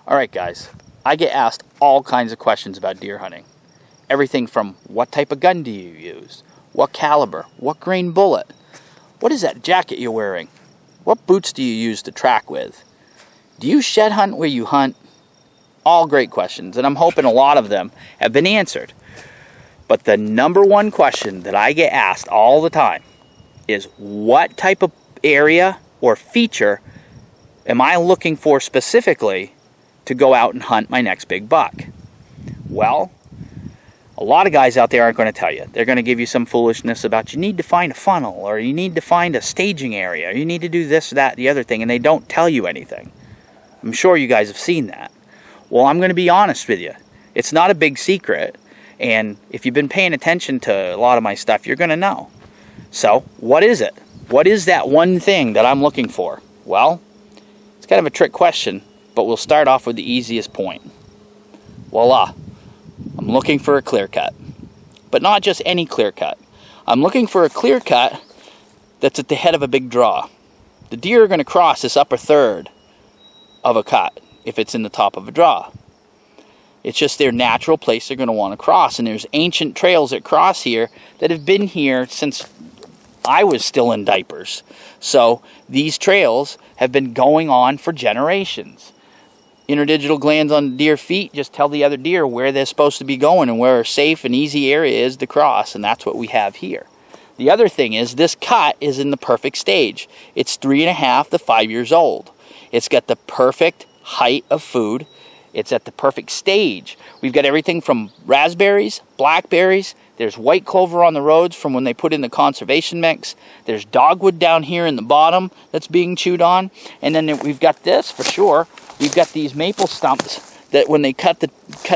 Alright guys, I get asked all kinds of questions about deer hunting. Everything from what type of gun do you use? What caliber? What grain bullet? What is that jacket you're wearing? What boots do you use to track with? Do you shed hunt where you hunt? All great questions, and I'm hoping a lot of them have been answered. But the number one question that I get asked all the time is what type of area or feature am I looking for specifically to go out and hunt my next big buck? Well, a lot of guys out there aren't going to tell you. They're going to give you some foolishness about you need to find a funnel, or you need to find a staging area, or you need to do this, that, the other thing, and they don't tell you anything. I'm sure you guys have seen that. Well, I'm going to be honest with you. It's not a big secret, and if you've been paying attention to a lot of my stuff, you're going to know. So, what is it? What is that one thing that I'm looking for? Well, it's kind of a trick question, but we'll start off with the easiest point. Voila. I'm looking for a clear cut. But not just any clear cut. I'm looking for a clear cut that's at the head of a big draw. The deer are going to cross this upper third of a cut if it's in the top of a draw. It's just their natural place they're going to want to cross, and there's ancient trails that cross here that have been here since I was still in diapers. So these trails have been going on for generations. Interdigital glands on deer feet just tell the other deer where they're supposed to be going and where a safe and easy area is to cross, and that's what we have here. The other thing is this cut is in the perfect stage. It's 3.5 to 5 years old. It's got the perfect height of food. It's at the perfect stage. We've got everything from raspberries, blackberries. There's white clover on the roads from when they put in the conservation mix. There's dogwood down here in the bottom that's being chewed on. And then we've got this for sure. We've got these maple stumps that when they cut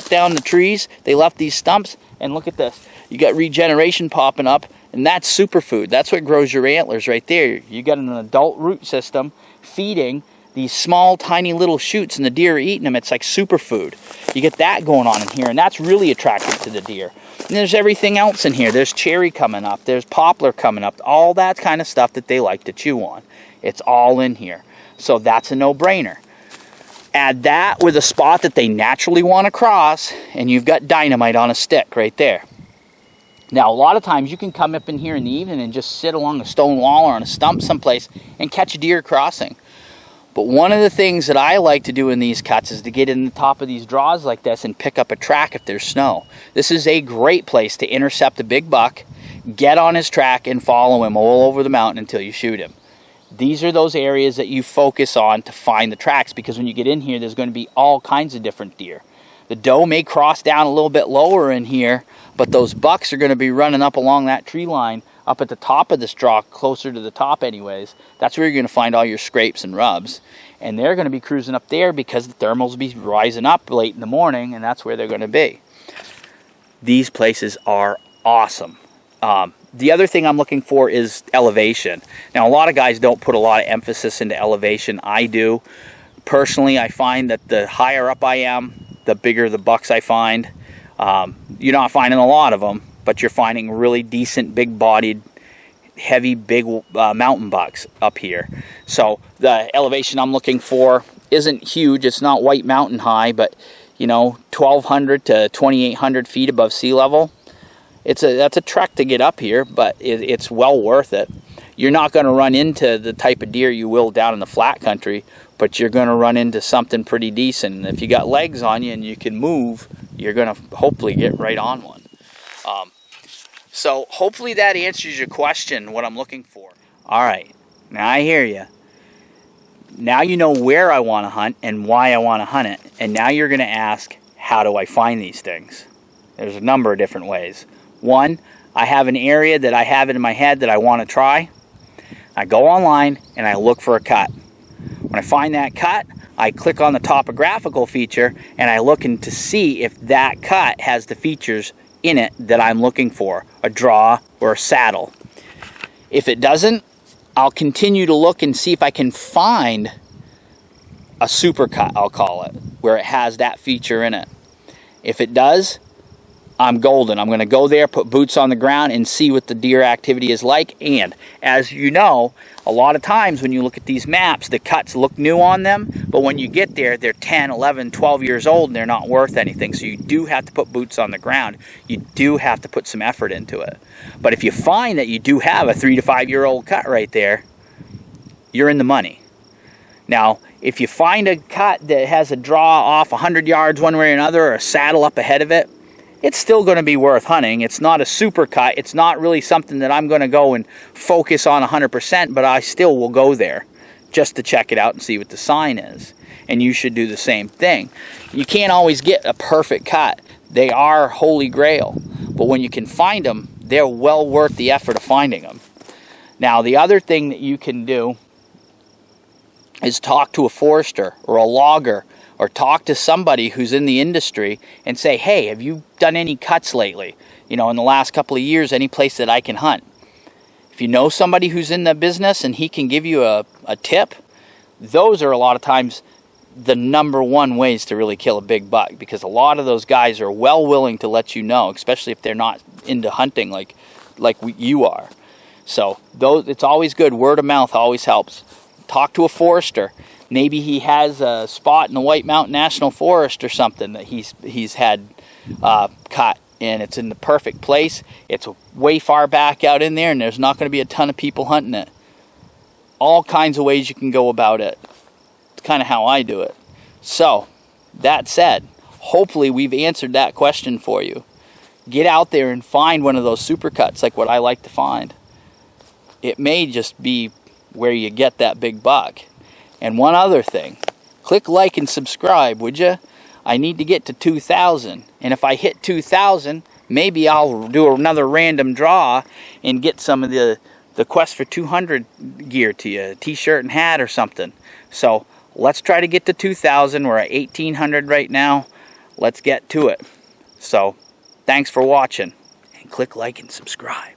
down the trees, they left these stumps. And look at this. You got regeneration popping up, and that's superfood. That's what grows your antlers right there. You got an adult root system feeding these small, tiny little shoots, and the deer are eating them. It's like superfood. You get that going on in here, and that's really attractive to the deer. And there's everything else in here. There's cherry coming up. There's poplar coming up. All that kind of stuff that they like to chew on. It's all in here. So that's a no-brainer. Add that with a spot that they naturally want to cross, and you've got dynamite on a stick right there. Now, a lot of times you can come up in here in the evening and just sit along a stone wall or on a stump someplace and catch a deer crossing. But one of the things that I like to do in these cuts is to get in the top of these draws like this and pick up a track if there's snow. This is a great place to intercept a big buck, get on his track, and follow him all over the mountain until you shoot him. These are those areas that you focus on to find the tracks, because when you get in here, there's going to be all kinds of different deer. The doe may cross down a little bit lower in here, but those bucks are going to be running up along that tree line up at the top of this draw, closer to the top anyways. That's where you're going to find all your scrapes and rubs. And they're going to be cruising up there because the thermals will be rising up late in the morning, and that's where they're going to be. These places are awesome. The other thing I'm looking for is elevation. Now, a lot of guys don't put a lot of emphasis into elevation. I do. Personally, I find that the higher up I am, the bigger the bucks I find. You're not finding a lot of them, but you're finding really decent, big-bodied, heavy, big mountain bucks up here. So the elevation I'm looking for isn't huge. It's not White Mountain high, but 1,200 to 2,800 feet above sea level. That's a trek to get up here, but it's well worth it. You're not going to run into the type of deer you will down in the flat country, but you're going to run into something pretty decent. And if you got legs on you and you can move, you're going to hopefully get right on one. So hopefully that answers your question, what I'm looking for. All right, now I hear you. Now you know where I want to hunt and why I want to hunt it. And now you're going to ask, how do I find these things? There's a number of different ways. One, I have an area that I have in my head that I want to try. I go online and I look for a cut. When I find that cut, I click on the topographical feature and I look in to see if that cut has the features in it that I'm looking for, a draw or a saddle. If it doesn't, I'll continue to look and see if I can find a super cut, I'll call it, where it has that feature in it. If it does, I'm golden. I'm going to go there, put boots on the ground, and see what the deer activity is like. And as you know, a lot of times when you look at these maps, the cuts look new on them, but when you get there, they're 10, 11, 12 years old, and they're not worth anything. So you do have to put boots on the ground. You do have to put some effort into it. But if you find that you do have a 3 to 5 year old cut right there, you're in the money. Now, if you find a cut that has a draw off 100 yards one way or another, or a saddle up ahead of it, it's still going to be worth hunting. It's not a super cut. It's not really something that I'm going to go and focus on 100%, but I still will go there just to check it out and see what the sign is. And you should do the same thing. You can't always get a perfect cut. They are holy grail. But when you can find them, they're well worth the effort of finding them. Now, the other thing that you can do is talk to a forester or a logger, or talk to somebody who's in the industry and say, hey, have you done any cuts lately? You know, in the last couple of years, any place that I can hunt. If you know somebody who's in the business and he can give you a tip, those are a lot of times the #1 ways to really kill a big buck, because a lot of those guys are well willing to let you know, especially if they're not into hunting like you are. So it's always good. Word of mouth always helps. Talk to a forester. Maybe he has a spot in the White Mountain National Forest or something that he's had cut, and it's in the perfect place. It's way far back out in there, and there's not going to be a ton of people hunting it. All kinds of ways you can go about it. It's kind of how I do it. So, that said, hopefully we've answered that question for you. Get out there and find one of those supercuts like what I like to find. It may just be where you get that big buck. And one other thing, click like and subscribe, would you? I need to get to 2,000. And if I hit 2,000, maybe I'll do another random draw and get some of the Quest for 200 gear to you, a t-shirt and hat or something. So let's try to get to 2,000. We're at 1,800 right now. Let's get to it. So thanks for watching. And click like and subscribe.